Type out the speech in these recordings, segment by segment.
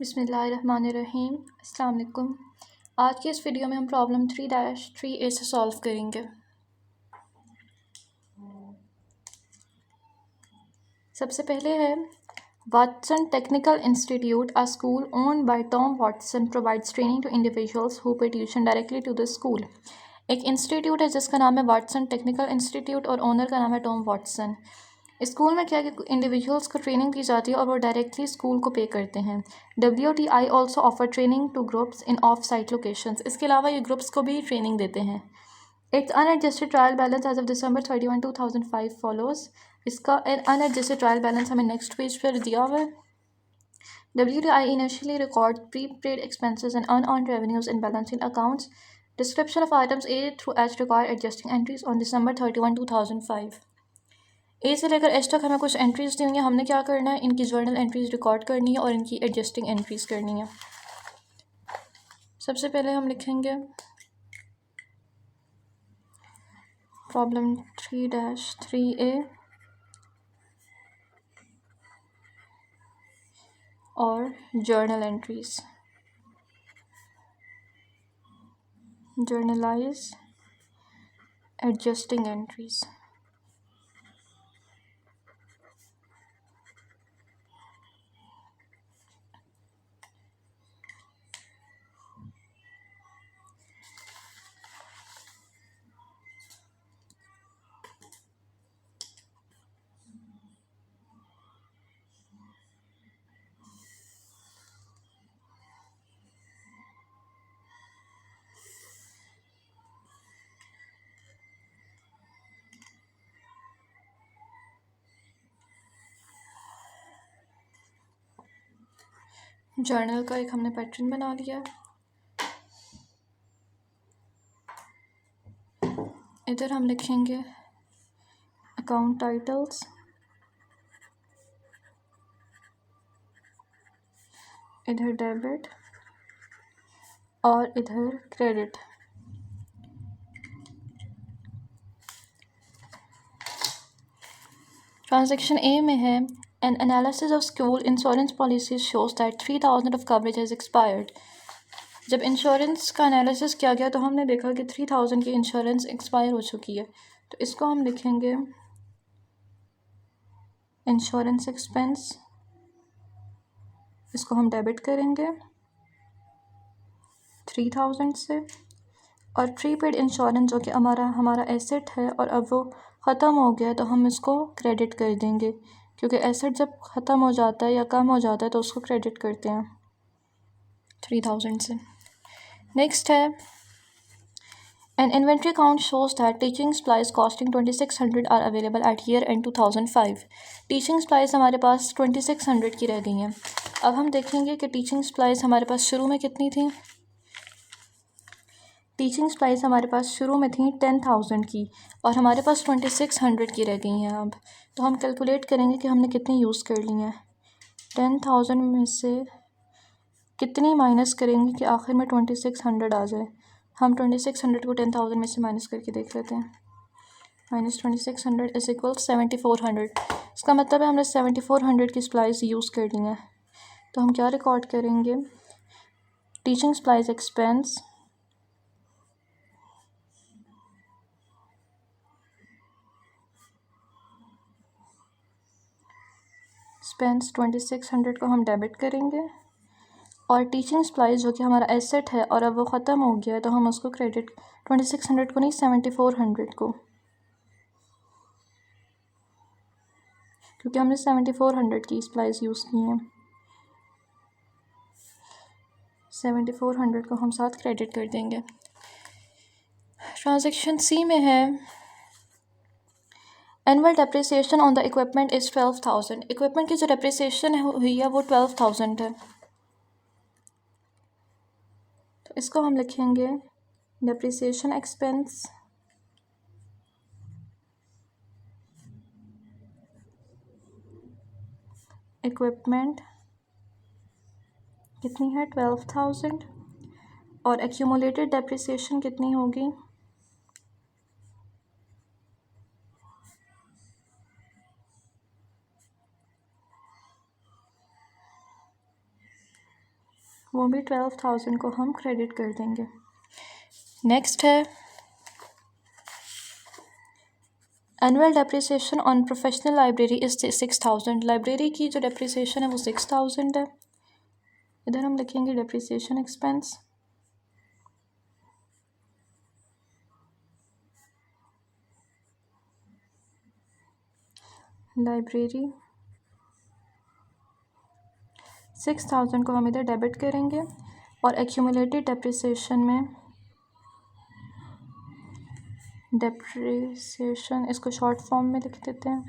बिस्मिल्लाहिर्रहमानिर्रहीम। अस्सलाम वालेकुम। आज के इस वीडियो में हम प्रॉब्लम 3-3A से सॉल्व करेंगे। सबसे पहले है Watson technical institute, a school owned by Tom Watson, provides training to individuals who pay tuition directly to the school. एक इंस्टीट्यूट है जिसका नाम है वाटसन टेक्निकल इंस्टीट्यूट और ओनर का नाम है टॉम वाटसन। स्कूल में क्या कि इंडिविजुअल्स को ट्रेनिंग दी जाती है और वो डायरेक्टली स्कूल को पे करते हैं। WTI also offer training to groups in off site locations. इसके अलावा ये ग्रुप्स को भी ट्रेनिंग देते हैं। Its unadjusted trial balance as of December 31, 2005 follows. इसका अनएडजस्टेड ट्रायल बैलेंस हमें नेक्स्ट पेज पर दिया हुआ है। WTI initially records prepaid expenses and unearned revenues in balancing accounts. Description of items A through H require adjusting entries on December 31, 2005। ए से लेकर H तक हमें कुछ एंट्रीज दी हुई हैं। हमने क्या करना है, इनकी जर्नल एंट्रीज रिकॉर्ड करनी है और इनकी एडजस्टिंग एंट्रीज करनी है। सबसे पहले हम लिखेंगे प्रॉब्लम 3-3A और journal entries. Generalized adjusting entries. Journal का एक हमने पैटर्न बना लिया। इधर हम लिखेंगे अकाउंट टाइटल्स, इधर डेबिट और इधर क्रेडिट। ट्रांजैक्शन ए में है N analysis of school insurance policies shows that 3000 of coverage has expired. जब इंश्योरेंस का एनालिसिस किया गया तो हमने देखा कि 3000 की इंश्योरेंस एक्सपायर हो चुकी है। तो इसको हम लिखेंगे इंश्योरेंस एक्सपेंस। इसको हम डेबिट करेंगे 3000 से। और प्रीपेड इंश्योरेंस जो कि हमारा एसेट है और अब वो ख़त्म हो गया है तो हम इसको क्रेडिट कर देंगे, क्योंकि एसेट जब ख़त्म हो जाता है या कम हो जाता है तो उसको क्रेडिट करते हैं 3000 से। नेक्स्ट है an inventory account shows that teaching supplies costing 2600 are available at year end 2005। Teaching supplies हमारे पास 2600 की रह गई हैं। अब हम देखेंगे कि टीचिंग सप्लाइज हमारे पास शुरू में कितनी थी। टीचिंग सप्लाइज हमारे पास शुरू में थी 10,000 की और हमारे पास 2600 की रह गई हैं। अब तो हम कैलकुलेट करेंगे कि हमने कितनी यूज़ कर ली हैं। 10,000 में से कितनी माइनस करेंगे कि आखिर में 2600 आ जाए। हम 2600 को 10,000 में से माइनस करके देख लेते हैं। -2600 इज इक्वल 7400। इसका मतलब है हमने 7400 की सप्लाइज यूज़ कर ली हैं। तो हम क्या रिकॉर्ड करेंगे, टीचिंग सप्लाइज एक्सपेंस एक्सपेंस 2600 को हम डेबिट करेंगे और टीचिंग सप्लाइज जो कि हमारा एसेट है और अब वो ख़त्म हो गया है तो हम उसको क्रेडिट 2600 को नहीं 7400 को, क्योंकि हमने 7400 की सप्लाइज यूज़ की हैं। 7400 को हम साथ क्रेडिट कर देंगे। ट्रांजैक्शन सी में है annual depreciation on the equipment is 12,000। Equipment की जो डेप्रिसिएशन हुई है वो 12,000 है। तो इसको हम लिखेंगे डेप्रिसिएशन एक्सपेंस इक्विपमेंट कितनी है 12,000 और एक्यूमुलेटेड डेप्रिसिएशन कितनी होगी वो भी 12,000 को हम क्रेडिट कर देंगे। नेक्स्ट है annual depreciation on professional library is 6,000। Library की जो डेप्रिसिएशन है वो 6,000 है। इधर हम लिखेंगे डेप्रिसिएशन एक्सपेंस। लाइब्रेरी 6,000 को हम इधर डेबिट करेंगे और एक्यूमुलेटेड डेप्रिसिएशन में डेप्रिसिएशन इसको शॉर्ट फॉर्म में लिख देते हैं।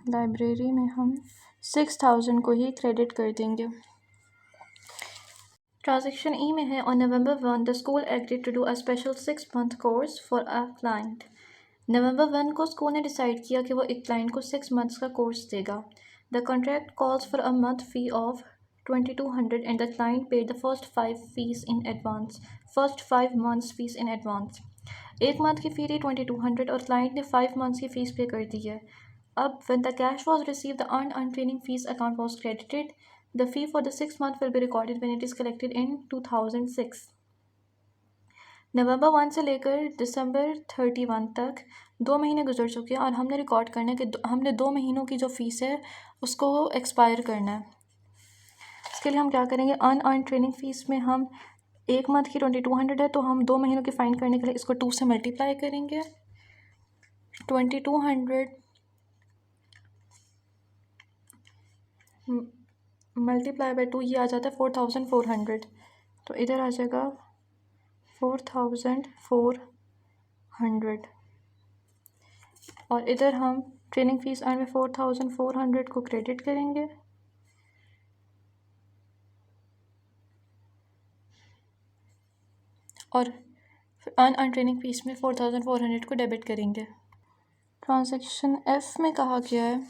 लाइब्रेरी में हम 6,000 को ही क्रेडिट कर देंगे। ट्रांजैक्शन ई में है on November 1 the school agreed to do a special 6 month course for a client. November 1 को स्कूल ने डिसाइड किया कि वो एक क्लाइंट को 6 months का कोर्स देगा। The contract calls for a month fee of 2,200 and the client paid the first 5 months fees in advance. एक मंथ की फ़ी थी 2,200 और क्लाइंट ने 5 months की फ़ीस पे कर दी है। अब when the cash was received the earned training fees account was credited. The fee for the 6 month will be recorded when it is collected in 2006. नवंबर 1 से लेकर दिसंबर 31 तक 2 महीने गुजर चुके हैं और हमने रिकॉर्ड करना है कि हमने 2 महीनों की जो फ़ीस है उसको एक्सपायर करना है। इसके लिए हम क्या करेंगे, अनअर्न ट्रेनिंग फ़ीस में हम एक मंथ की 2,200 है तो हम 2 महीनों की फाइंड करने के लिए इसको 2 से मल्टीप्लाई करेंगे। 2,200 मल्टीप्लाई बाई 2 ये आ जाता है 4,400। तो इधर आ जाएगा 4,400 और इधर हम ट्रेनिंग फ़ीस अर्न में 4,400 को क्रेडिट करेंगे और अनअर्न ट्रेनिंग फ़ीस में 4,400 को डेबिट करेंगे। ट्रांजैक्शन एफ में कहा गया है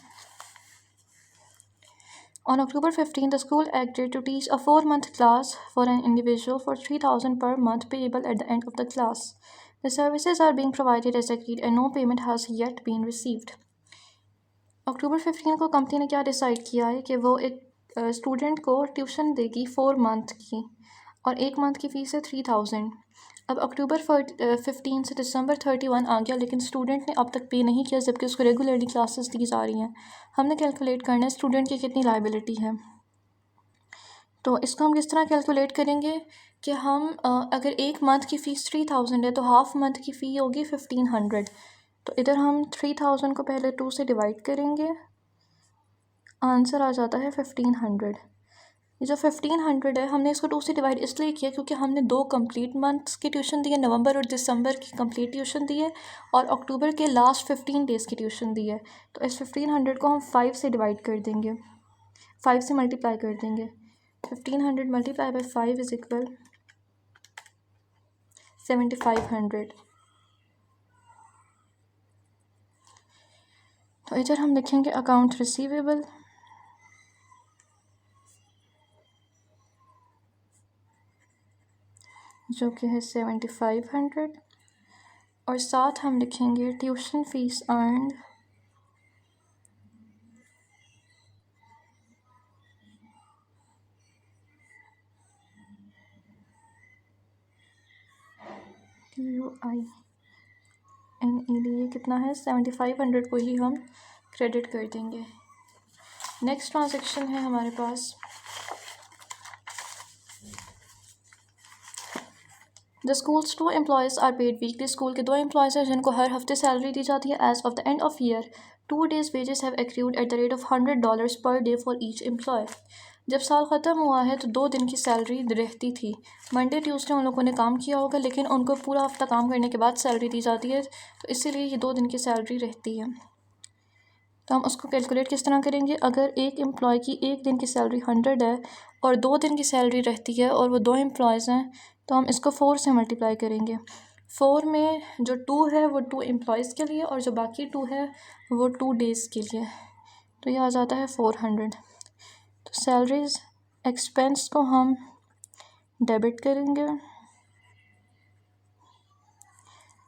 On October 15, the school agreed to teach a 4-month class for an individual for 3,000 per month payable at the end of the class. The services are being provided as agreed and no payment has yet been received. अक्टूबर 15 को company ने क्या decide किया है कि वो एक student को tuition देगी 4 month की और 1 month की फ़ीस है 3,000। अब अक्टूबर 15 से दिसंबर 31 आ गया लेकिन स्टूडेंट ने अब तक पे नहीं किया जबकि उसको रेगुलरली क्लासेस दी जा रही हैं। हमने कैलकुलेट करना है स्टूडेंट की कितनी लायबिलिटी है। तो इसको हम किस तरह कैलकुलेट करेंगे कि हम अगर 1 month की फ़ीस 3,000 है तो हाफ मंथ की फ़ी होगी 1,500। तो इधर हम 3,000 को पहले 2 से डिवाइड करेंगे, आंसर आ जाता है 1,500। ये जो 1,500 है हमने इसको 2 से डिवाइड इसलिए किया क्योंकि हमने 2 कंप्लीट मंथ्स की ट्यूशन दी है, नवंबर और दिसंबर की कंप्लीट ट्यूशन दी है और अक्टूबर के लास्ट 15 डेज़ की ट्यूशन दी है। तो इस 1,500 को हम 5 से डिवाइड कर देंगे, 5 से मल्टीप्लाई कर देंगे। 1,500 मल्टीप्लाई बाई 5 इज़ इक्वल 7,500। तो इधर हम लिखेंगे अकाउंट रिसीवेबल जो कि है 7,500 और साथ हम लिखेंगे ट्यूशन फ़ीस अर्नड TUINED ये कितना है 7,500 को ही हम क्रेडिट कर देंगे। नेक्स्ट ट्रांजैक्शन है हमारे पास the school's 2 employees are paid weekly. School के 2 एम्प्लॉयज़ हैं जिनको हर हफ्ते सैलरी दी जाती है। As of the end of year 2 days wages have accrued at the rate of $100 per day for each employee. जब साल ख़त्म हुआ है तो 2 दिन की सैलरी रहती थी। मंडे ट्यूसडे उन लोगों ने काम किया होगा लेकिन उनको पूरा हफ्ता काम करने के बाद सैलरी दी जाती है तो इसीलिए ये 2 दिन की सैलरी रहती है। तो हम उसको कैलकुलेट किस तरह करेंगे, अगर एक एम्प्लॉय की एक दिन की सैलरी 100 है और 2 दिन की सैलरी रहती है और वो 2 एम्प्लॉयज़ हैं तो हम इसको 4 से मल्टीप्लाई करेंगे। 4 में जो 2 है वो 2 एम्प्लॉयज़ के लिए और जो बाकी 2 है वो 2 days के लिए। तो ये आ जाता है 400। तो सैलरीज एक्सपेंस को हम डेबिट करेंगे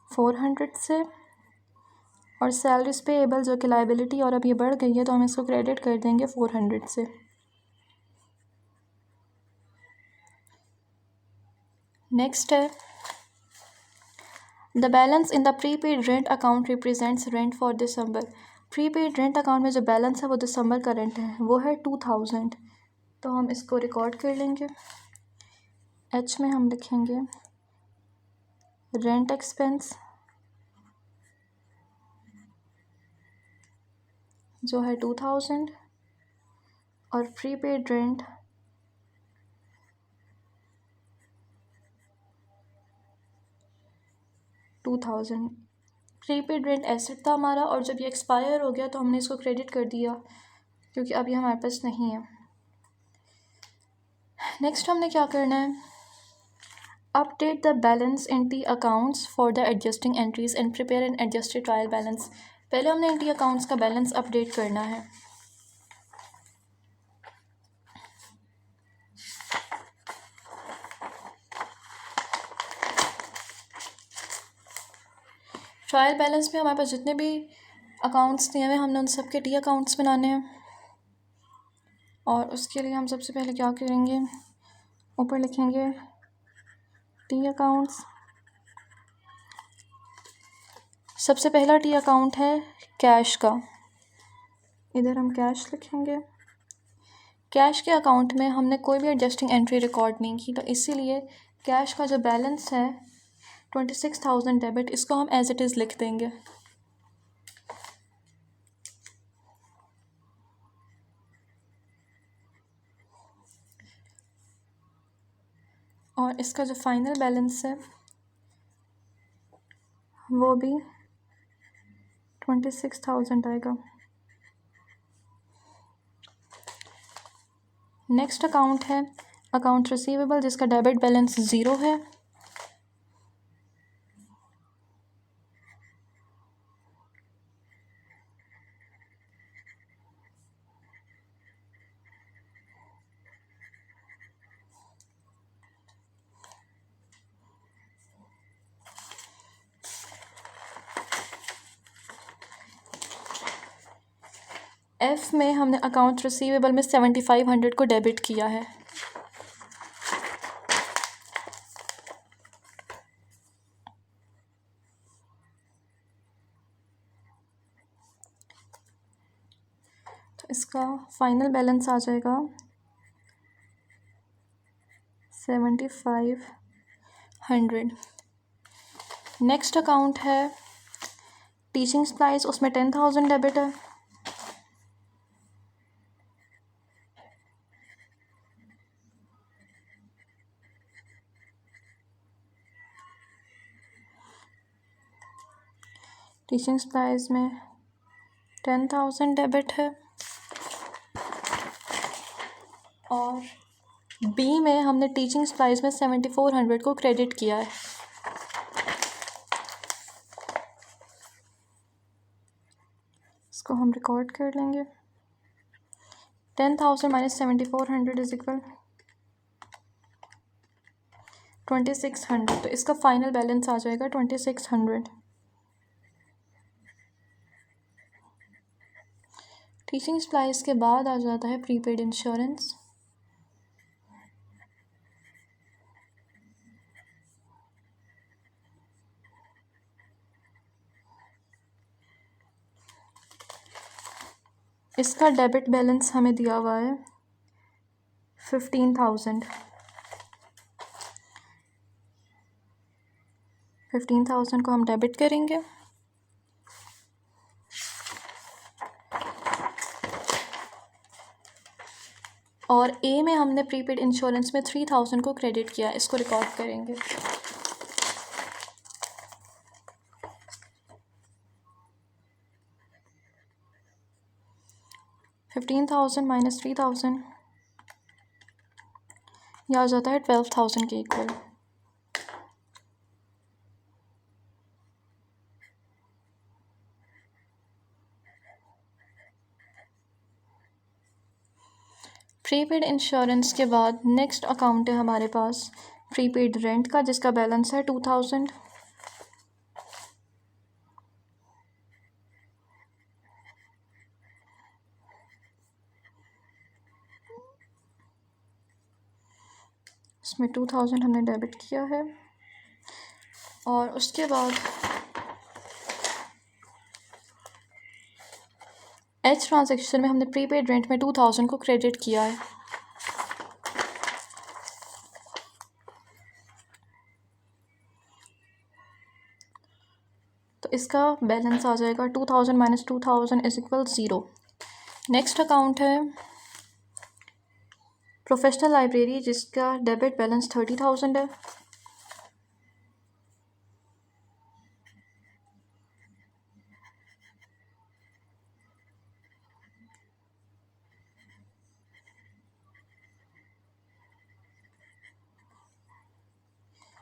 400 से और सैलरीज पेएबल जो कि लाइबिलिटी और अब ये बढ़ गई है तो हम इसको क्रेडिट कर देंगे 400 से। नेक्स्ट है the balance in the prepaid rent account represents rent for December. Prepaid rent account में जो बैलेंस है वो दिसंबर का रेंट है, वो है 2000। तो हम इसको रिकॉर्ड कर लेंगे। एच में हम लिखेंगे रेंट एक्सपेंस जो है 2000 और prepaid rent 2000। Prepaid rent asset था हमारा और जब ये एक्सपायर हो गया तो हमने इसको क्रेडिट कर दिया क्योंकि अभी हमारे पास नहीं है। नेक्स्ट हमने क्या करना है, update the balance in T accounts for the adjusting entries and prepare an adjusted trial balance. पहले हमने इन टी अकाउंट्स का बैलेंस अपडेट करना है। ट्रायल बैलेंस में हमारे पास जितने भी अकाउंट्स दिए हुए हैं हमने उन सब के टी अकाउंट्स बनाने हैं और उसके लिए हम सबसे पहले क्या करेंगे, ऊपर लिखेंगे टी अकाउंट्स। सबसे पहला टी अकाउंट है कैश का, इधर हम कैश लिखेंगे। कैश के अकाउंट में हमने कोई भी एडजस्टिंग एंट्री रिकॉर्ड नहीं की तो इसीलिए कैश का जो बैलेंस है 26,000 डेबिट, इसको हम एज इट इज़ लिख देंगे। और इसका जो फाइनल बैलेंस है वो भी 26,000 आएगा। नेक्स्ट अकाउंट है अकाउंट रिसीवेबल जिसका डेबिट बैलेंस 0 है। एफ में हमने अकाउंट रिसीवेबल में 7500 को डेबिट किया है। तो इसका फाइनल बैलेंस आ जाएगा 7500। नेक्स्ट अकाउंट है टीचिंग सप्लाइज, उसमें 10,000 डेबिट है। टीचिंग सप्लाइज में 10,000 डेबिट है और बी में हमने टीचिंग सप्लाइज में 7400 को क्रेडिट किया है। इसको हम रिकॉर्ड कर लेंगे। 10,000 माइनस 7400 इज इक्वल 2600। तो इसका फाइनल बैलेंस आ जाएगा 2600। टीचिंग सप्लाइज के बाद आ जाता है प्रीपेड इंश्योरेंस। इसका डेबिट बैलेंस हमें दिया हुआ है 15,000। 15,000 को हम डेबिट करेंगे और ए में हमने प्रीपेड इंश्योरेंस में 3,000 को क्रेडिट किया, इसको रिकॉर्ड करेंगे। $15,000 माइनस 3,000 यह आ जाता है 12,000 के इक्वल। प्रीपेड इंश्योरेंस के बाद नेक्स्ट अकाउंट है हमारे पास प्रीपेड रेंट का जिसका बैलेंस है 2,000। इसमें 2000 हमने डेबिट किया है। और उसके बाद एच ट्रांजैक्शन में हमने प्रीपेड रेंट में 2000 को क्रेडिट किया है। तो इसका बैलेंस आ जाएगा 2000 minus 2000 is equal 0। Next account है प्रोफेशनल लाइब्रेरी, जिसका डेबिट बैलेंस 30,000 है।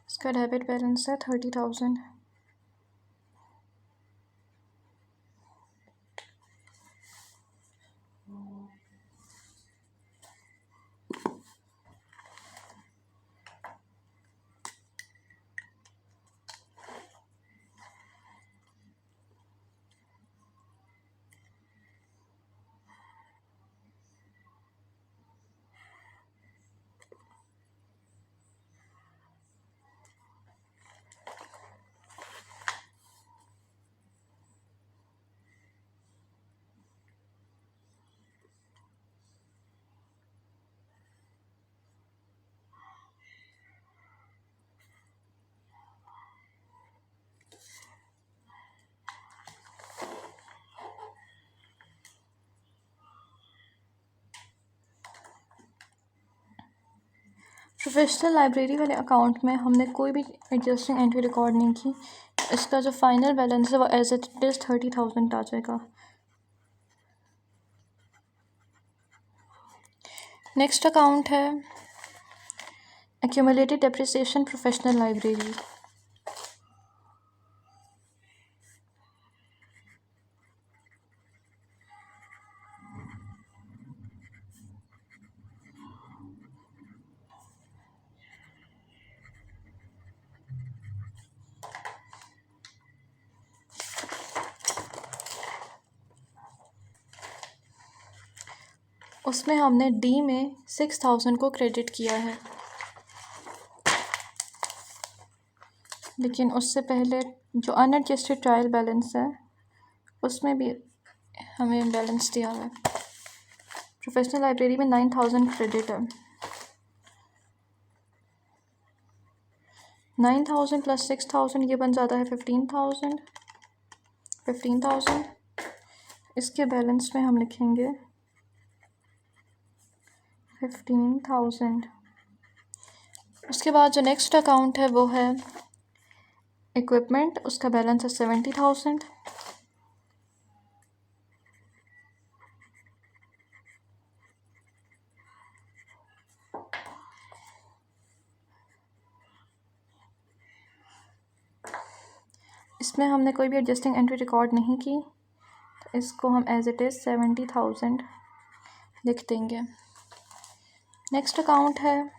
इसका डेबिट बैलेंस है 30,000। प्रोफेशनल लाइब्रेरी वाले अकाउंट में हमने कोई भी एडजस्टिंग एंट्री रिकॉर्ड नहीं की। इसका जो फाइनल बैलेंस है वो एज इट इज़ 30,000 आ जाएगा। नेक्स्ट अकाउंट है एक्यूमुलेटेड डेप्रिसिएशन प्रोफेशनल लाइब्रेरी। उसमें हमने डी में 6,000 को क्रेडिट किया है, लेकिन उससे पहले जो अनएडजस्टेड ट्रायल बैलेंस है उसमें भी हमें बैलेंस दिया हुआ है। प्रोफेशनल लाइब्रेरी में 9,000 क्रेडिट है। 9,000 प्लस 6,000 ये बन जाता है 15,000। इसके बैलेंस में हम लिखेंगे 15,000। उसके बाद जो नेक्स्ट अकाउंट है वो है इक्विपमेंट, उसका बैलेंस है 70,000। इसमें हमने कोई भी एडजस्टिंग एंट्री रिकॉर्ड नहीं की, तो इसको हम एज इट इज़ 70,000 लिख देंगे। नेक्स्ट अकाउंट है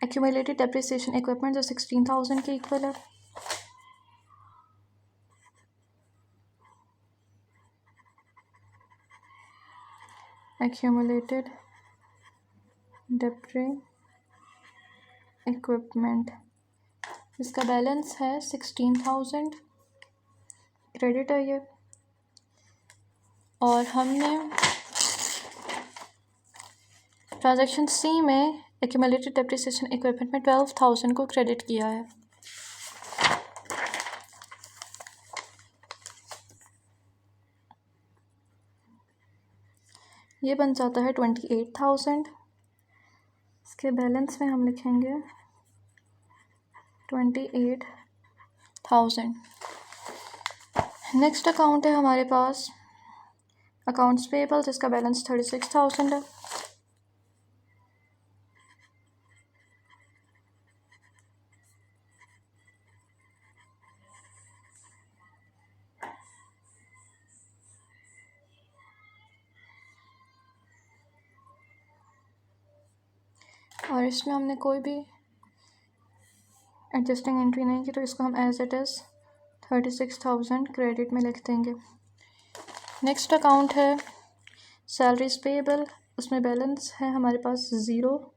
एक्यूमुलेटेड डेप्रिसिएशन इक्विपमेंट, जो 16,000 के इक्वल है। एक्यूमुलेटेड डेप्री इक्विपमेंट, इसका बैलेंस है 16,000 क्रेडिट है ये। और हमने ट्रांजैक्शन सी में एक्यूमुलेटेड डेप्रिसिएशन इक्विपमेंट में 12,000 को क्रेडिट किया है। ये बन जाता है 28,000। इसके बैलेंस में हम लिखेंगे 28,000। नेक्स्ट अकाउंट है हमारे पास अकाउंट्स पेबल, जिसका बैलेंस 36,000 है। और इसमें हमने कोई भी एडजस्टिंग एंट्री नहीं की, तो इसको हम एज इट इज़ 36,000 क्रेडिट में लिख देंगे। नेक्स्ट अकाउंट है सैलरीज पेबल, उसमें बैलेंस है हमारे पास 0।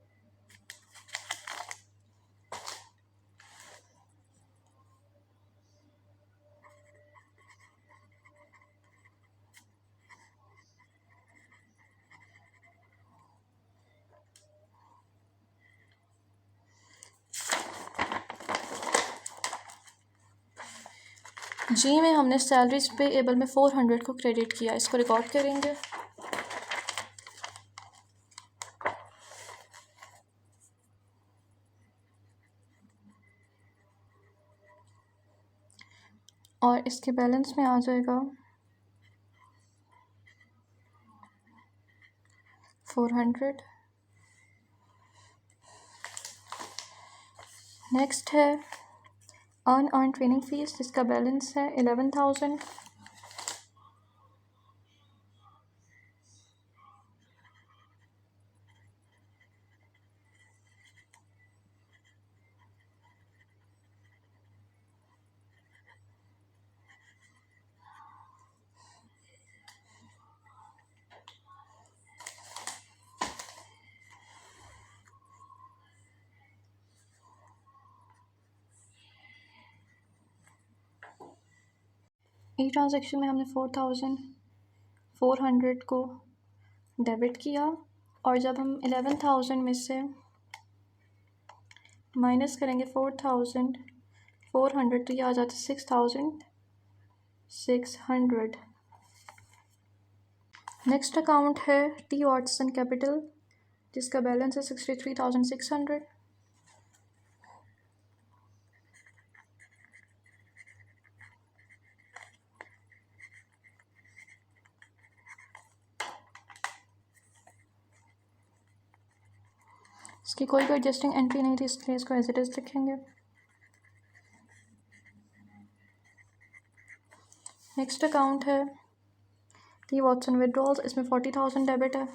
जी में हमने सैलरीज पे एबल में 400 को क्रेडिट किया, इसको रिकॉर्ड करेंगे। और इसके बैलेंस में आ जाएगा 400। नेक्स्ट है अर्न ट्रेनिंग फीस, जिसका बैलेंस है 11,000। ई ट्रांजेक्शन में हमने 4,400 को डेबिट किया, और जब हम 11,000 में से माइनस करेंगे 4,400 तो ये आ जाता है 6,600। नेक्स्ट अकाउंट है टी वॉटसन कैपिटल, जिसका बैलेंस है 63,600। इसकी कोई भी एडजस्टिंग एंट्री नहीं थी, इसलिए इसको एज इट इज़ लिखेंगे। नेक्स्ट अकाउंट है टी वॉटसन विड्रॉल्स, इसमें 40,000 डेबिट है।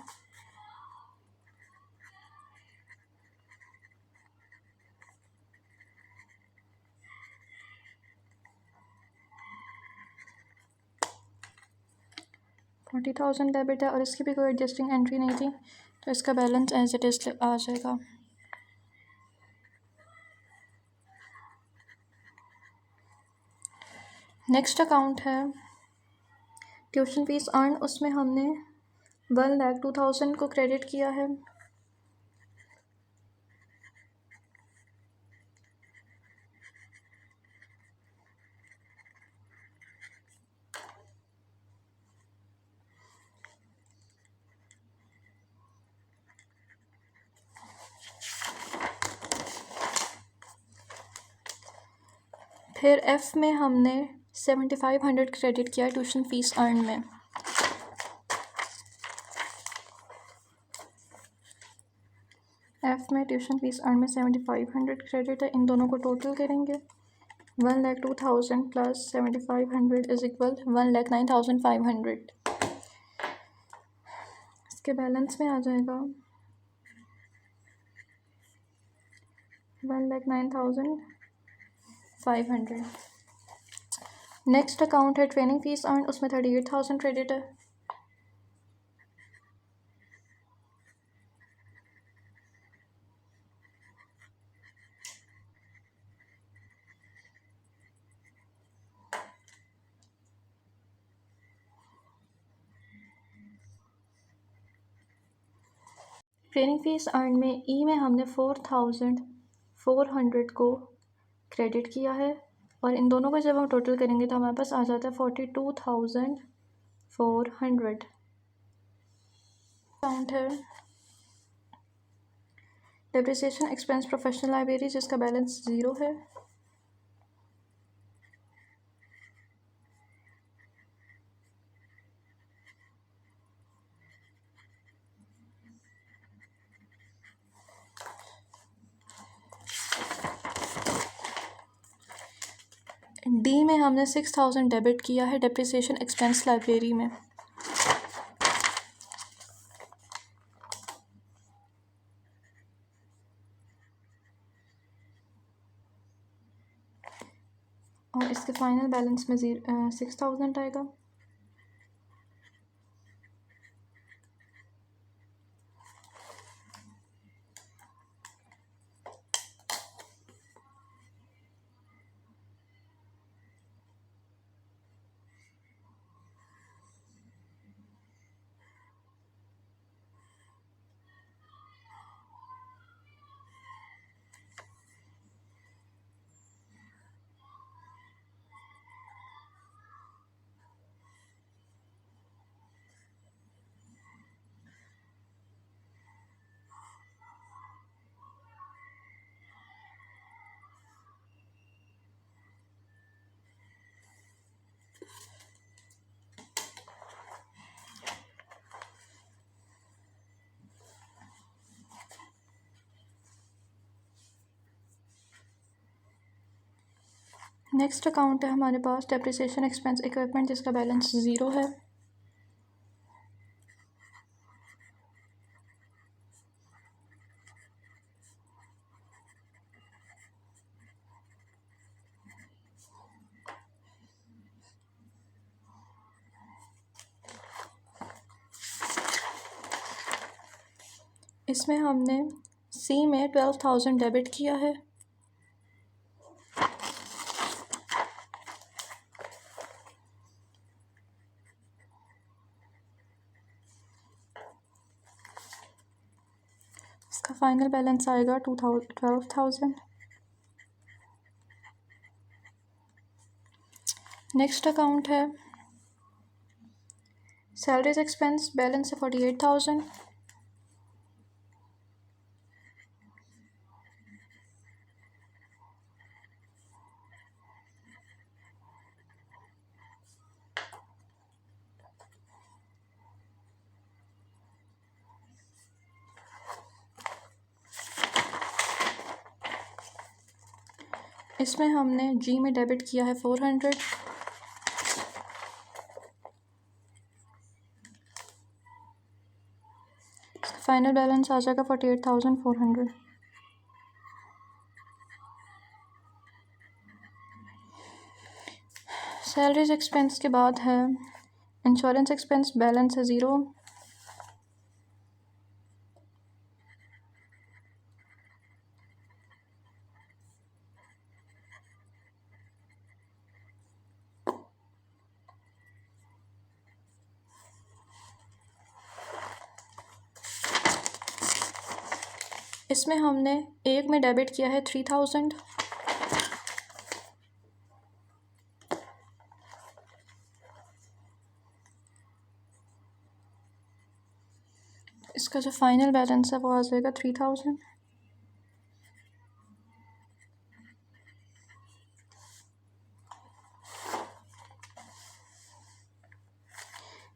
डेबिट है और इसकी भी कोई एडजस्टिंग एंट्री नहीं थी, तो इसका बैलेंस एज इट इज़ आ जाएगा। नेक्स्ट अकाउंट है ट्यूशन फीस अर्न, उसमें हमने 1,02,000 को क्रेडिट किया है। फिर एफ़ में हमने 7,500 क्रेडिट किया ट्यूशन फीस अर्न में। एफ़ में ट्यूशन फीस अर्न में 7,500 क्रेडिट है, इन दोनों को टोटल करेंगे। 1,02,000 प्लस 7,500 इज इक्वल 1,09,500। इसके बैलेंस में आ जाएगा 1,09,500। नेक्स्ट अकाउंट है ट्रेनिंग फीस अर्न, उसमें 38,000 क्रेडिट है। ट्रेनिंग फीस अर्न में ई में हमने 4,400 को क्रेडिट किया है, और इन दोनों को जब हम टोटल करेंगे तो हमारे पास आ जाता है 42,400। अकाउंट है डेप्रिसिएशन एक्सपेंस प्रोफेशनल लाइब्रेरी, जिसका बैलेंस 0 है। डी में हमने 6,000 डेबिट किया है डेप्रिसिएशन एक्सपेंस लाइब्रेरी में। और इसके फाइनल बैलेंस में 6,000 आएगा। नेक्स्ट अकाउंट है हमारे पास डेप्रिसिएशन एक्सपेंस इक्विपमेंट, जिसका बैलेंस ज़ीरो है। इसमें हमने सी में 12,000 डेबिट किया है। इसका फाइनल बैलेंस आएगा 12,000। नेक्स्ट अकाउंट है सैलरीज एक्सपेंस, बैलेंस है 48,000। इसमें हमने जी में डेबिट किया है 400। फाइनल बैलेंस आ जाएगा 48,400। सैलरीज एक्सपेंस के बाद है इंश्योरेंस एक्सपेंस, बैलेंस है ज़ीरो। इसमें हमने एक में डेबिट किया है 3,000। इसका जो फाइनल बैलेंस है वो आ जाएगा 3,000।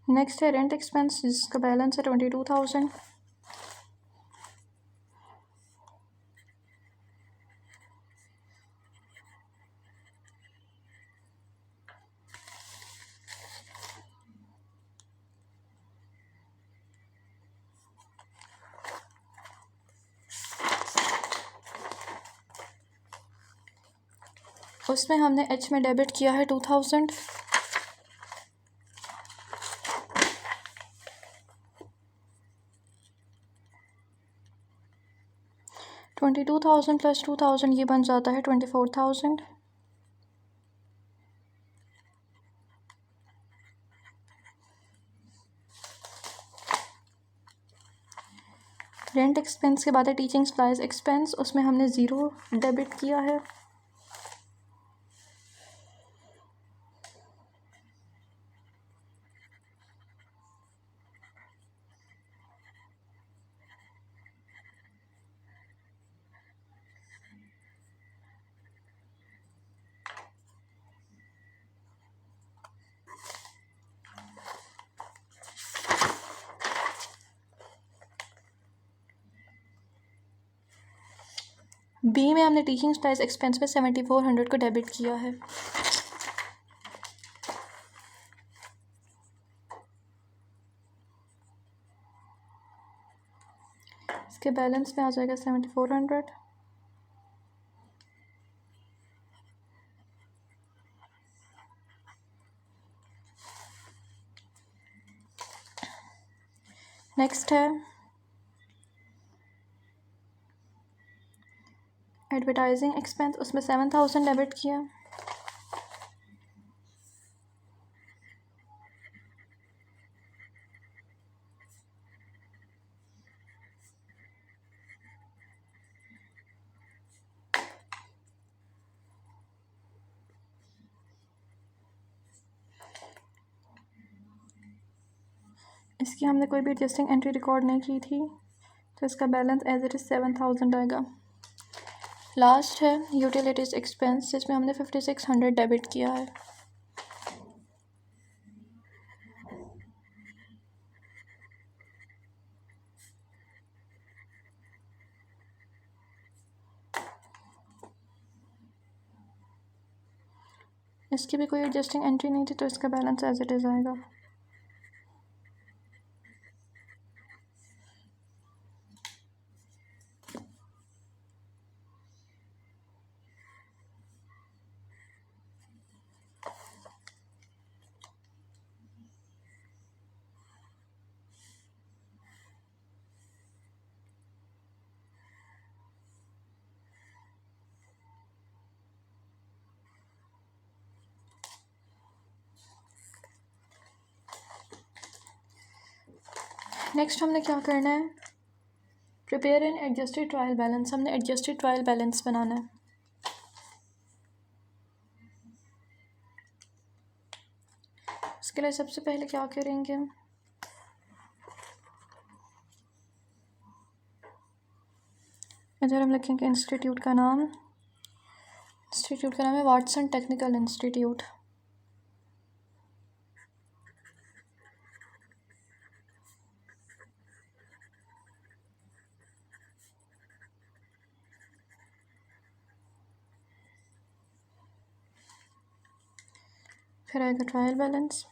नेक्स्ट है रेंट एक्सपेंस, जिसका बैलेंस है 22,000। उसमें हमने एच में डेबिट किया है 2,000। 22,000 प्लस 2,000 ये बन जाता है 24,000। रेंट एक्सपेंस के बाद है टीचिंग सप्लाइज एक्सपेंस, उसमें हमने ज़ीरो डेबिट किया है। बी में हमने टीचिंग सप्लाइज एक्सपेंस में 7,400 को डेबिट किया है। इसके बैलेंस में आ जाएगा 7,400। नेक्स्ट है एडवर्टाइजिंग एक्सपेंस, उसमें 7,000 डेबिट किया। इसकी हमने कोई भी एडजस्टिंग एंट्री रिकॉर्ड नहीं की थी, तो इसका बैलेंस एज इट इज़ 7,000 आएगा। लास्ट है यूटिलिटीज़ एक्सपेंस, जिसमें हमने 5,600 डेबिट किया है। इसकी भी कोई एडजस्टिंग एंट्री नहीं थी, तो इसका बैलेंस एज इट इज़ आएगा। नेक्स्ट हमने क्या करना है, prepare an adjusted trial balance. हमने एडजस्टेड ट्रायल बैलेंस बनाना है। इसके लिए सबसे पहले क्या करेंगे, इधर हम लिखेंगे इंस्टीट्यूट का नाम। इंस्टीट्यूट का नाम है वाटसन टेक्निकल इंस्टीट्यूट। फिर आएगा ट्रायल बैलेंस।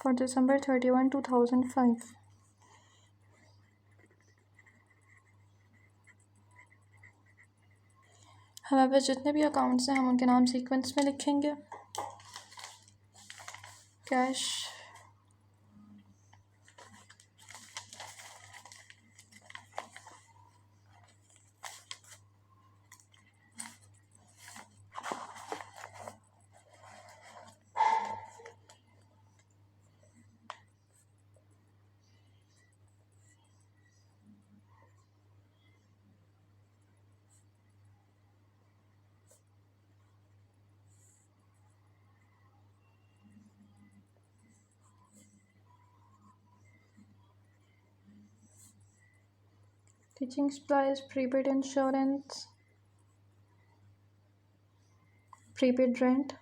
For December 31, 2005। हमारे पास जितने भी अकाउंट्स हैं हम उनके नाम सीक्वेंस में लिखेंगे। Cash, teaching supplies, prepaid insurance, prepaid rent,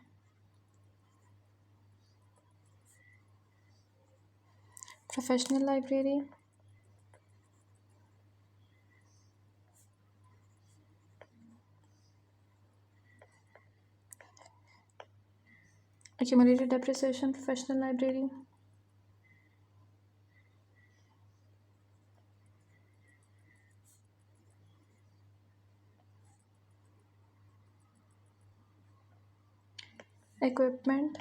professional library, accumulated depreciation, professional library, equipment,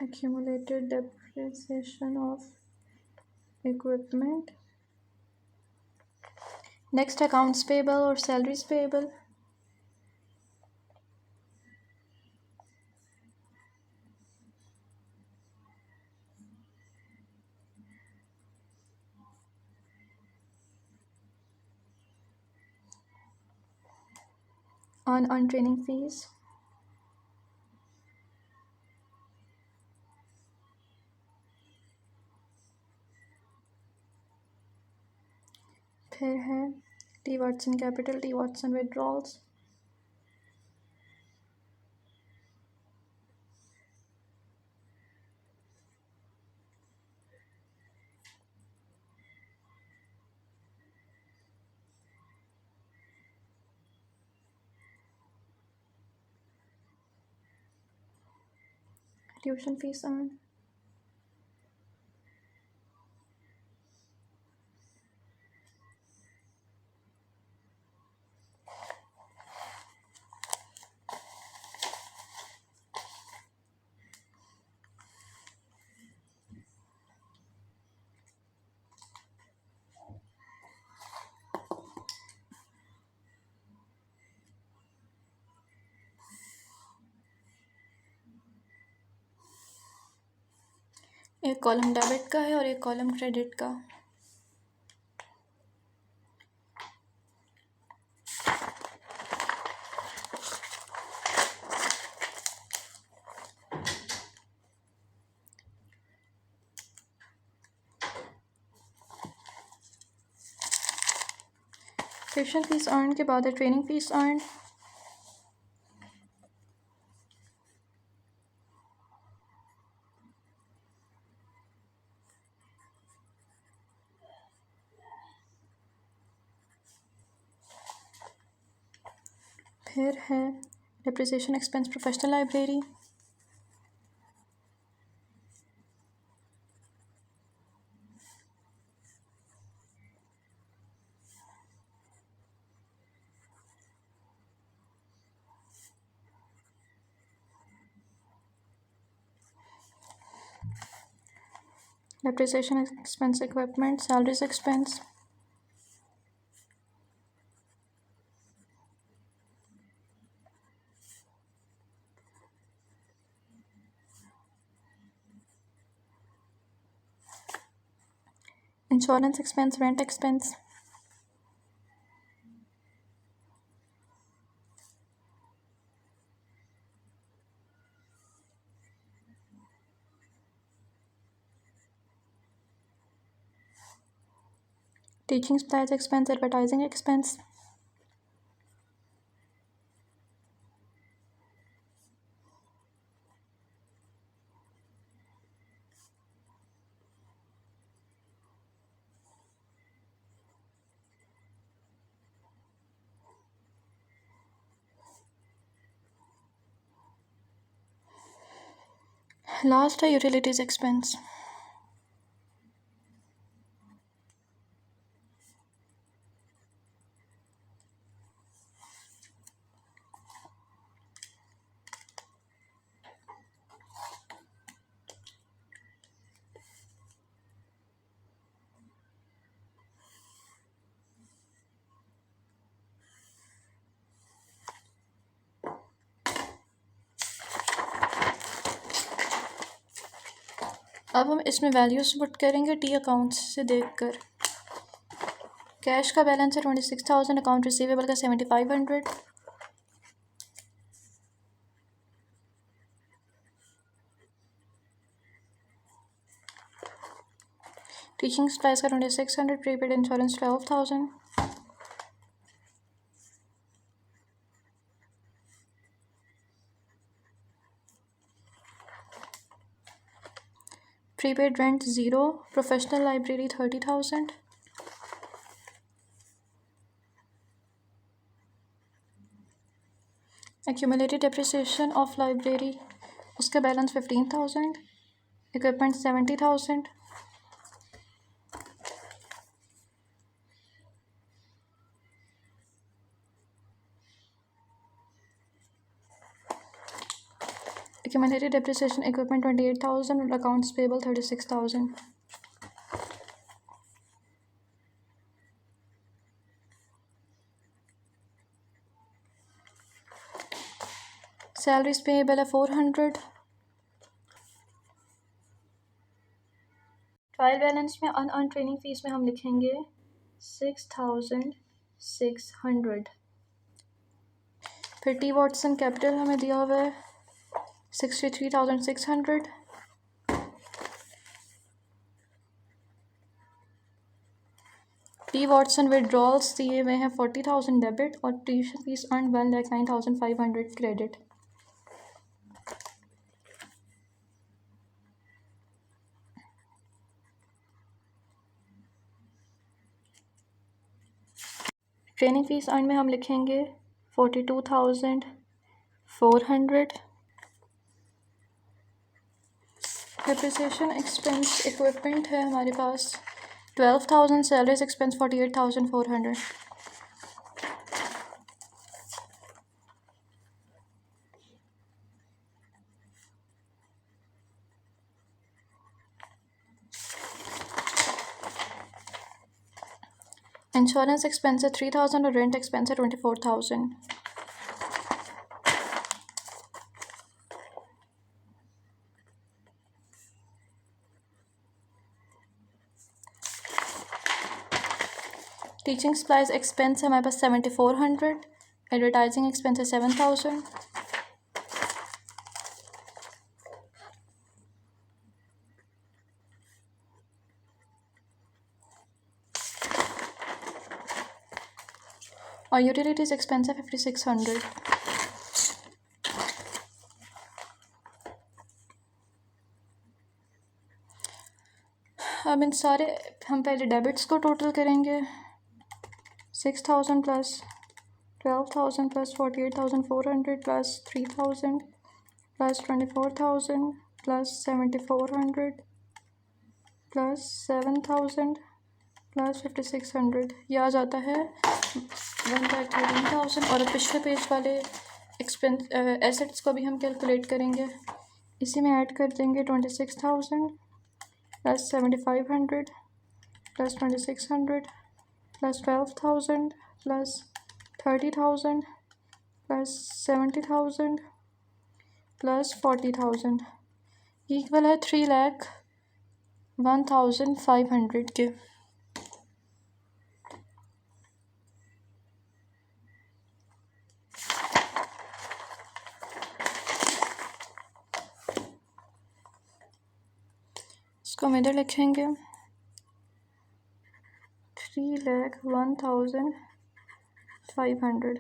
accumulated depreciation of equipment. Next, accounts payable or salaries payable. On training fees. फिर है T Watson capital, T Watson withdrawals, tuition fees earned, एक column debit का है और एक column credit का। Tuition fees earn के बाद है ट्रेनिंग फीस अर्न। फिर है depreciation expense professional library, depreciation expense equipment, salaries expense, insurance expense, rent expense, teaching supplies expense, advertising expense, last है utilities expense. अब हम इसमें वैल्यूज पुट करेंगे टी अकाउंट्स से देखकर. कैश का बैलेंस है 26,000, अकाउंट रिसीवेबल का 7,500, टीचिंग सप्लाइज का 2,600, prepaid insurance 12,000, prepaid rent 0, professional library 30,000, accumulated depreciation of library उसका balance 15,000, equipment 70,000, accumulated depreciation equipment 28,000 and accounts payable 36,000. Salaries payable है 400. ट्रायल बैलेंस में अनअर्न ट्रेनिंग फीस में हम लिखेंगे 6,600. फिर टी वॉटसन कैपिटल हमें दिया हुआ है 63,600. टी वॉटसन विड्रॉल्स दिए हुए हैं 40,000 डेबिट और tuition fees earn 1,09,500 credit. Training fees earn में हम लिखेंगे 42,400. डेप्रिसिएशन एक्सपेंस इक्विपमेंट है हमारे पास 12,000, सैलरीज एक्सपेंस 48,400. इंश्योरेंस एक्सपेंस है 3,000 और रेंट एक्सपेंस है 24,000. टीचिंग सप्लाइज एक्सपेंस है हमारे पास 7,400, एडवर्टाइजिंग एक्सपेंस है 7,000. और यूटिलिटीज एक्सपेंस है 5,600. अब इन सारे हम पहले डेबिट्स को टोटल करेंगे 6,000 plus 12,000 plus 48,400 plus 3,000 plus 24,000 plus 7,400 plus 7,000 plus 5,600, ये आ जाता है 1,13,000। और अब पिछले पेज वाले एसेट्स को भी हम कैलकुलेट करेंगे, इसी में ऐड कर देंगे 26,000 plus 7,500 plus 2,600 plus 12,000 plus 30,000 plus 70,000 plus 40,000, equal है 3,01,500 के। इसको हम इधर लिखेंगे 3,01,500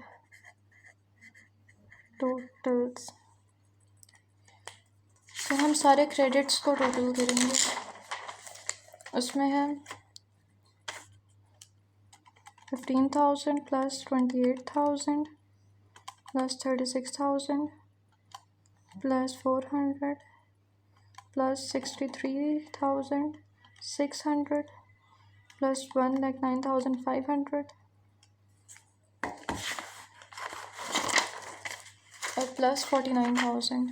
टोटल्स। तो हम सारे क्रेडिट्स को टोटल करेंगे, उसमें है 15,000 plus 28,000 plus 36,000 plus 400 plus 63,600 plus 1,09,500 और प्लस 49,000।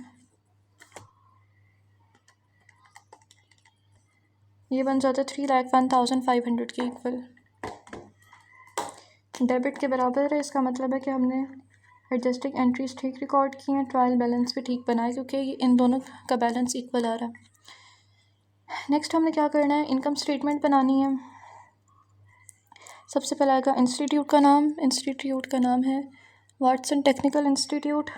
ये बन जाता है 3,01,500 के इक्वल। डेबिट के बराबर है, इसका मतलब है कि हमने एडजस्टिंग एंट्रीज ठीक रिकॉर्ड की हैं, ट्रायल बैलेंस भी ठीक बनाए क्योंकि इन दोनों का बैलेंस इक्वल आ रहा है। नेक्स्ट हमने क्या करना है, इनकम स्टेटमेंट बनानी है। सबसे पहले आएगा इंस्टीट्यूट का नाम। इंस्टीट्यूट का नाम है वाटसन टेक्निकल इंस्टीट्यूट।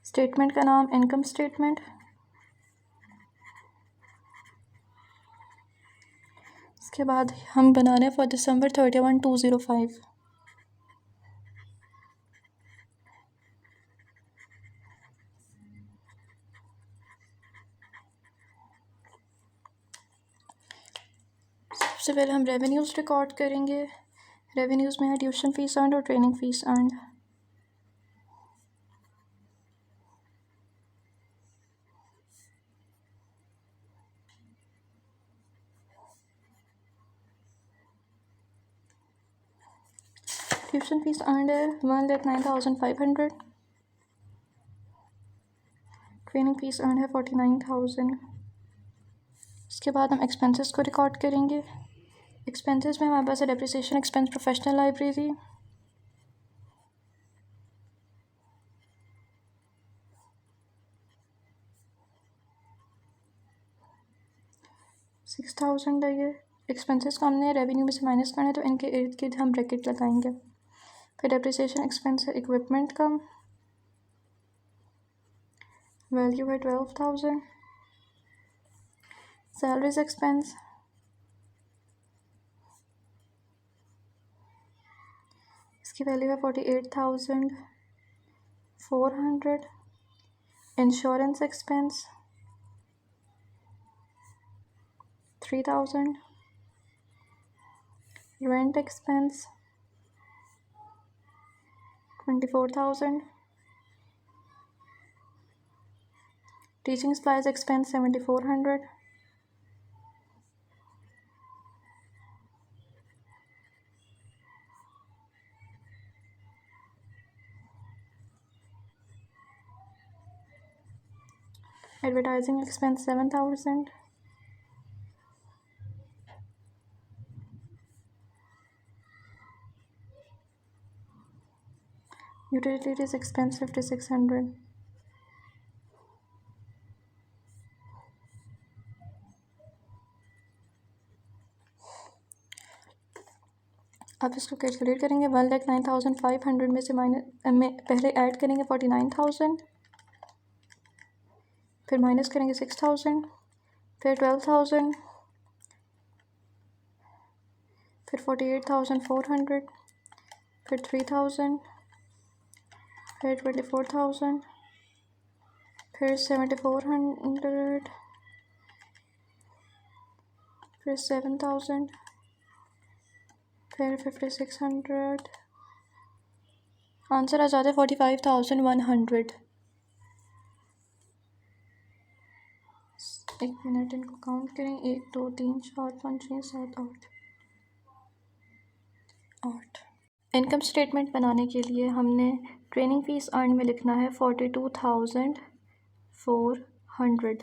स्टेटमेंट का नाम इनकम स्टेटमेंट। इसके बाद हम बना रहे हैं फॉर दिसंबर 31, 2005। सबसे पहले हम रेवेन्यूज़ रिकॉर्ड करेंगे। रेवेन्यूज़ में है ट्यूशन फीस अर्न और training fees earn. Tuition fees earn है 1,09,500। ट्रेनिंग फीस अर्न है 49,000। इसके बाद हम एक्सपेंसेस को रिकॉर्ड करेंगे। एक्सपेंसेस में हमारे पास है डेप्रिसिएशन एक्सपेंस, प्रोफेशनल लाइब्रेरी, $6,000 है। ये एक्सपेंसेस को हमने रेवेन्यू में से माइनस करना है तो इनके इर्द गिर्द हम ब्रैकेट लगाएंगे। फिर डेप्रिसिएशन एक्सपेंस है इक्विपमेंट का, वैल्यू है 12,000। सैलरीज एक्सपेंस, इसकी वैल्यू है 48,400। Insurance expense 3,000। Rent expense 24,000। Teaching supplies expense 7,400। Advertising expense 7,000। Utilities expense 5,600। अब इसको कैलकुलेट करेंगे। 1,09,500 में से पहले ऐड करेंगे 49,000, फिर माइनस करेंगे 6,000, फिर 12,000, फिर 48,400, फिर 3,000, फिर 24,000, फिर 7400, फिर 7000, फिर 5600। आंसर आ जाता है 45,100। एक मिनट, इनको काउंट करें। 1 2 3 4 5 6 7 8। इनकम स्टेटमेंट बनाने के लिए हमने ट्रेनिंग फ़ीस अर्न में लिखना है 42,400।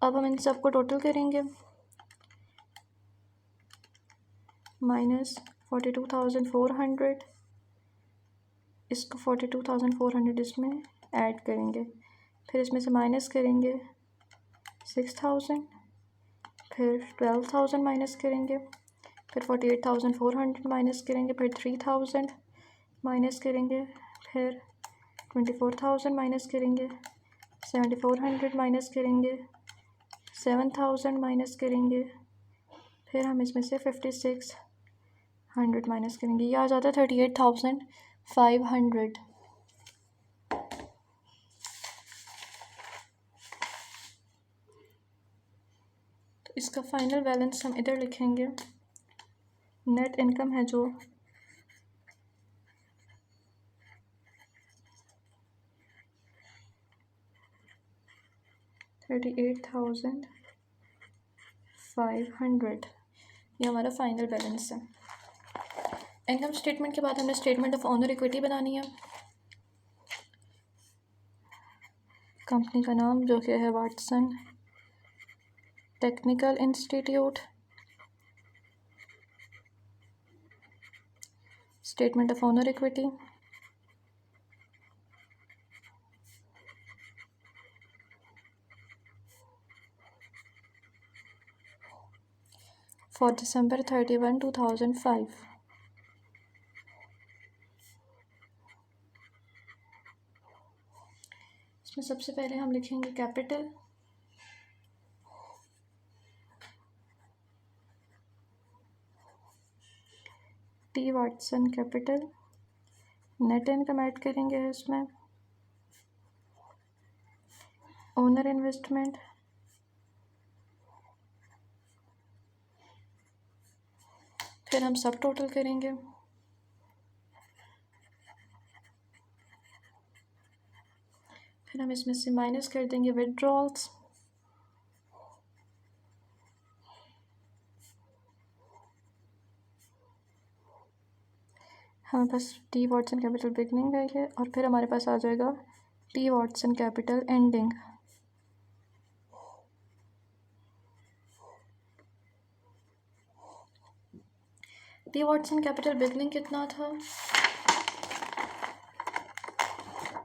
अब हम इन सबको टोटल करेंगे, -42,400, इसको 42,400 इसमें ऐड करेंगे, फिर इसमें से माइनस करेंगे 6,000, फिर 12,000 माइनस करेंगे, फिर 48,400 माइनस करेंगे, फिर 3,000 माइनस करेंगे, फिर 24,000 माइनस करेंगे, 7,400 माइनस करेंगे, 7,000 माइनस करेंगे, फिर हम इसमें से 5,600 माइनस करेंगे। यह आ जाता है 38,500। तो इसका फाइनल बैलेंस हम इधर लिखेंगे। नेट इनकम है जो 38,500, ये हमारा फाइनल बैलेंस है। इनकम स्टेटमेंट के बाद हमने स्टेटमेंट ऑफ ओनर इक्विटी बनानी है। कंपनी का नाम जो कि है Watson technical institute. Statement of owner equity, for December 31, 2005। इसमें सबसे पहले हम लिखेंगे capital, T Watson capital. Net income add करेंगे इसमें, ओनर इन्वेस्टमेंट, फिर हम सब टोटल करेंगे, फिर हम इसमें से माइनस कर देंगे विड्रॉल्स, हमारे पास टी वाटसन कैपिटल बिगनिंग है ये, और फिर हमारे पास आ जाएगा T Watson capital ending. T Watson capital beginning कितना था?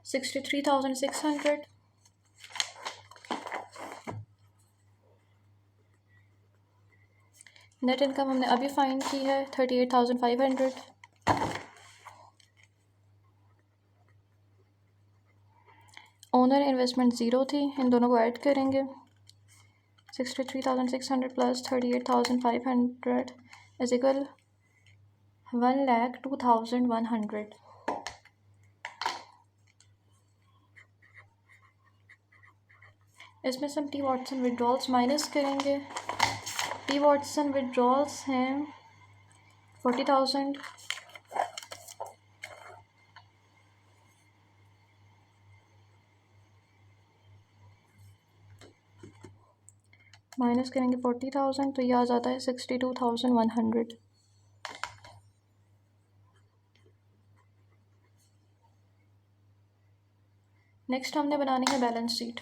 63,600। नेट इनकम हमने अभी फाइंड की है 38,500। ओनर इन्वेस्टमेंट ज़ीरो थी, इन दोनों को ऐड करेंगे। 63,600 प्लस 38,500 इज इक्वल 1,02,100। इसमें से हम टी वाटसन विड्रॉल्स माइनस करेंगे। टी वाटसन विड्रॉल्स हैं 40,000, माइनस करेंगे 40,000, तो यह आ जाता है 62,100। नेक्स्ट हमने बनानी है बैलेंस शीट।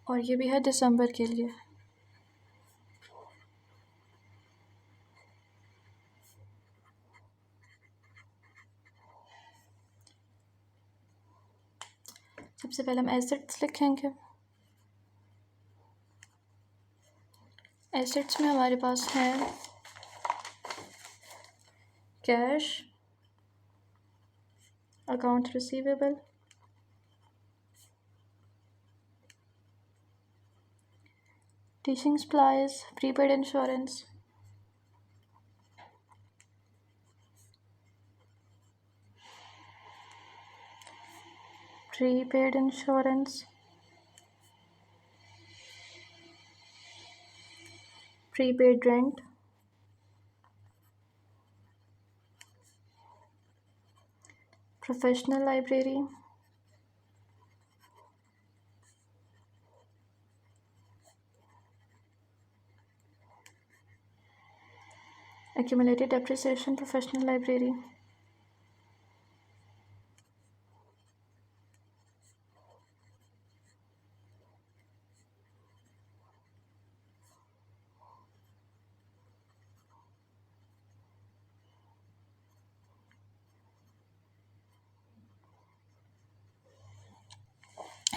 और ये भी है दिसंबर के लिए। सबसे पहले हम एसेट्स लिखेंगे। एसेट्स में हमारे पास है cash, account receivable, teaching supplies, prepaid insurance, prepaid insurance, prepaid rent, professional library, accumulated depreciation, professional library,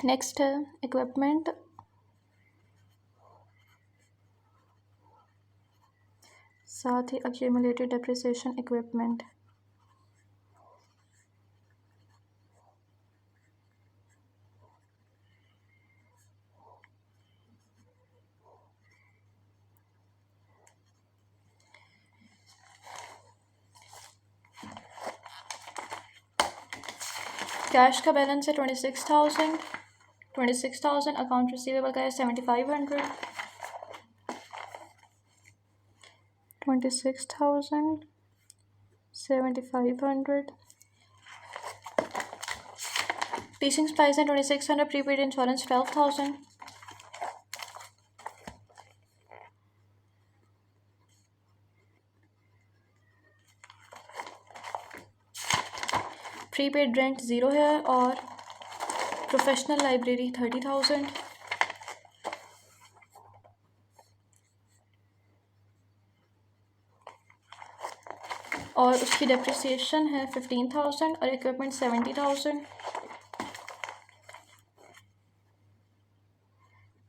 next है इक्विपमेंट, साथ ही accumulated depreciation इक्विपमेंट। कैश का बैलेंस है 26,000, अकाउंट रिसीवेबल का है 7,500, 26,000, 7,500, टीचिंग सप्लाइज है 2,600, प्रीपेड इंश्योरेंस 12,000, प्रीपेड रेंट 0 है और professional library 30,000, और उसकी डेप्रिसिएशन है 15,000 और इक्विपमेंट 70,000।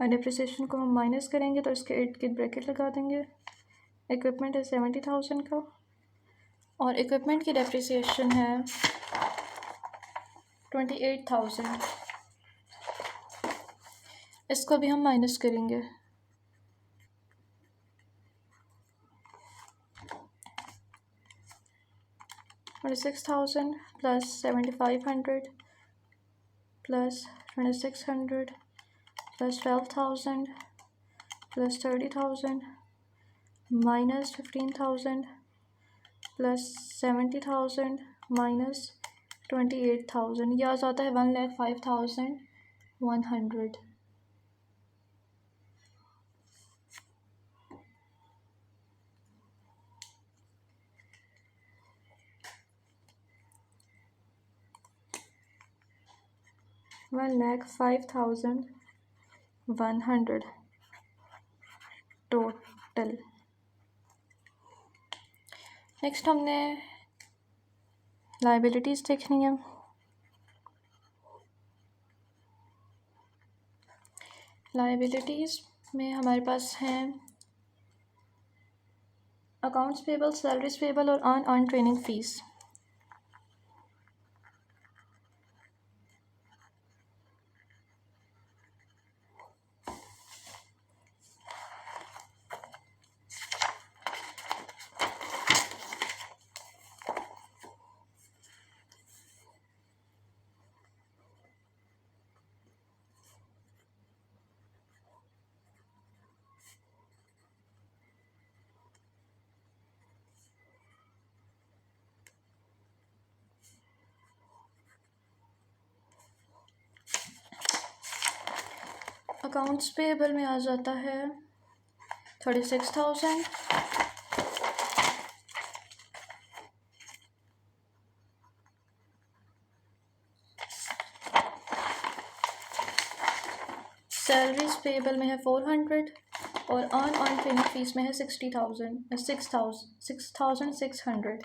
और डेप्रिसिएशन को हम माइनस करेंगे तो इसके इर्द गिर्द ब्रैकेट लगा देंगे। इक्विपमेंट है 70,000 का और इक्विपमेंट की डेप्रिसिएशन है 28,000। इसको भी हम माइनस करेंगे। 26,000 plus 7,500 plus 2,600 plus 12,000 plus 30,000 minus 15,000 plus 70,000 minus 28,000, यह आ जाता है 1,05,100। $1,05,100 टोटल। नेक्स्ट हमने लाइबिलिटीज़ देखनी है। लाइबिलिटीज़ में हमारे पास हैं अकाउंट्स पेबल, सैलरीज पेबल और unearned training fees. Accounts payable में आ जाता है 36,000, सैलरीज पेबल में है 400 और अनअर्न्ड ट्रेनिंग फीस में है 6,600।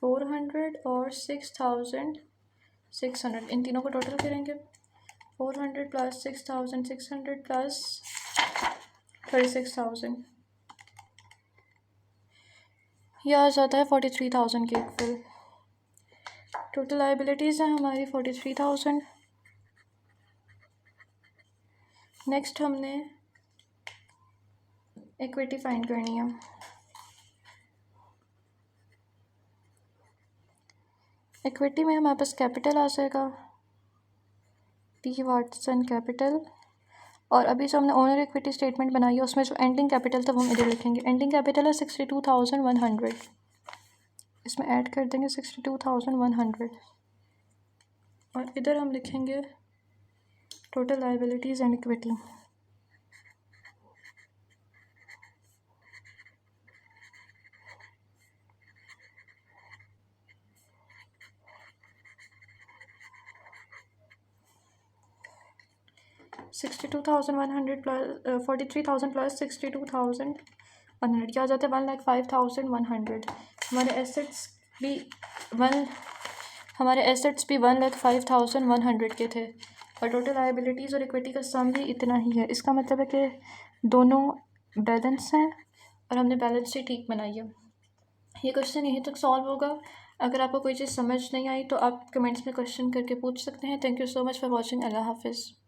400 और 6,600 इन तीनों को टोटल करेंगे। 400 प्लस 6,600 प्लस 36,000 यह आ जाता है 43,000 के इक्वल। टोटल लाइबिलिटीज़ हैं हमारी 43,000। नेक्स्ट हमने इक्विटी फाइंड करनी है। इक्विटी में हमारे पास कैपिटल आ जाएगा, पी वाटसन कैपिटल, और अभी जो हमने ओनर इक्विटी स्टेटमेंट बनाई है उसमें जो एंडिंग कैपिटल था वो हम इधर लिखेंगे। एंडिंग कैपिटल है 62,100, इसमें ऐड कर देंगे 62,100, और इधर हम लिखेंगे total liabilities and equity. $62,100 plus 43,000 plus 62,100 क्या आ जाता है 1,05,100। हमारे एसेट्स भी 1,05,100 के थे, और टोटल लाइबिलिटीज़ और इक्विटी का सम भी इतना ही है। इसका मतलब है कि दोनों बैलेंस हैं और हमने बैलेंस शीट ठीक बनाई है। ये क्वेश्चन यहीं तक सॉल्व होगा। अगर आपको कोई चीज़ समझ नहीं आई तो आप कमेंट्स में क्वेश्चन करके पूछ सकते हैं। Thank you so much for watching. अल्लाह हाफिज़।